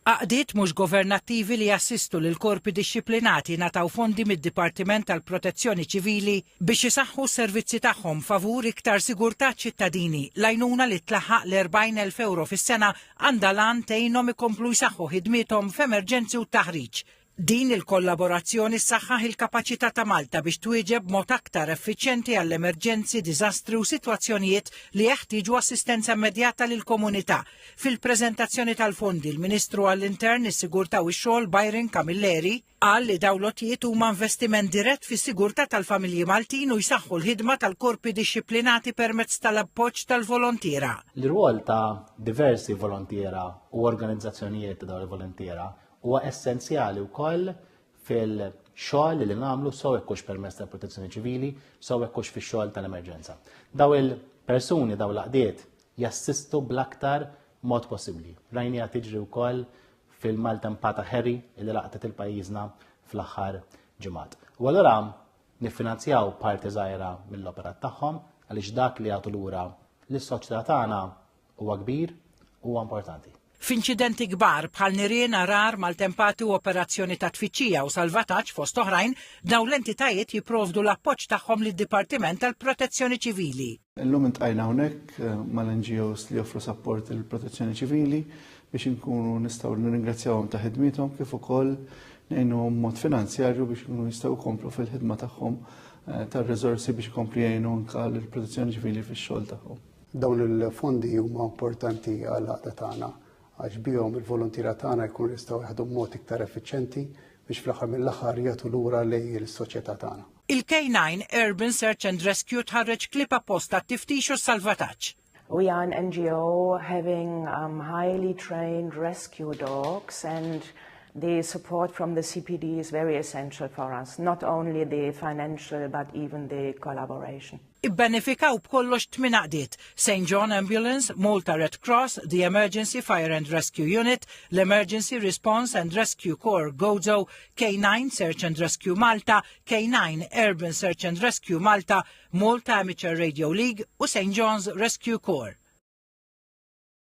Għaqdiet mhux governattivi li jassistu lil korpi dixxiplinati nataw fondi mid-Dipartiment tal-Protezzjoni Ċivili biex isaħħu s-servizzi tagħhom favur iktar sigurtà ċittadini. L-għajnuna li tlaħħaq l-40,000 euro fis-sena għandha lan tgħinhom ikomplu jsaħħu ħidmithom f'emerġenzi u taħriġ. Din il-kollaborazzjoni ssaħħaħ il-kapaċità ta' Malta biex twieġeb mod aktar effiċjenti għall-emerġenzi, diżastri u sitwazzjonijiet li jeħtieġu assistenza immedjata lil komunità. Fil-preżentazzjoni tal-fondi, il-Ministru għall-Intern, is-Sigurtà u x-Xogħol Byron Camilleri qal li dawn l-għotjiet huma investiment dirett fis-sigurtà tal-familji Maltin u jsaħħu l-ħidma tal-korpi dixxiplinati permezz tal-appoġġ tal-volontiera. L-rwol ta' diversi volontiera u organizzazzjonijiet dawn il-volontiera huwa essenzjali wkoll fil-xogħol li nagħmlu sew hekk permezz tal-Protezzjoni Ċivili, sew hekk fix-xogħol tal-emerġenza. Daw il-persuni daw l-għaqdiet jassistu bl-aktar mod possibbli. Rajnija tiġri wkoll fil-maltempata Ħerri li laqtet il-pajjiżna fl-aħħar ġimgħat. U allura niffinanzjaw parti żgħira mill-operat tagħhom għaliex dak li jagħtu lura lis-soċjetà tagħna huwa kbir u huwa importanti. F'inċidenti kbar bħal nirien, arar, maltempati u operazzjoni ta' tfittxija u salvataġġ fost oħrajn, dawn l-entitajiet jipprovdu l-appoġġ tagħhom lid-Dipartiment tal-Protezzjoni Ċivili. Illum intqajna hawnhekk mal-NGOs li joffru sapport il-Protezzjoni Ċivili biex inkunu nistgħu nirringrazzjawhom ta' ħidmithom kif ukoll ngħinuhom mod finanzjarju biex ikunu jistgħu jkomplu fil-ħidma tagħhom tar-riżorsi biex ikomplu jgħinu anke lill-Protezzjoni Ċivili fix-xogħol tagħhom. Dawn il-fondi huma importanti għall-għaqda tagħna għax bihom il-volontira tagħna jkunu jistgħu jaħdmu b'mod iktar effiċjenti biex fl-aħħar mill-aħħar jagħtu lura lejn is-soċjetà tagħna. Il-K9 Urban Search and Rescue tħarreġ klip apposta t-tiftix u s-salvataġġ. We are an NGO having highly trained rescue dogs, and the support from the CPD is very essential for us, not only the financial but even the collaboration. Ibbenefikaw b'kollox 8 għaqdiet: St. John Ambulance, Malta Red Cross, the Emergency Fire and Rescue Unit, l-Emergency Response and Rescue Corps Gozo, K9 Search and Rescue Malta, K9 Urban Search and Rescue Malta, Malta Amateur Radio League u St. John's Rescue Corps.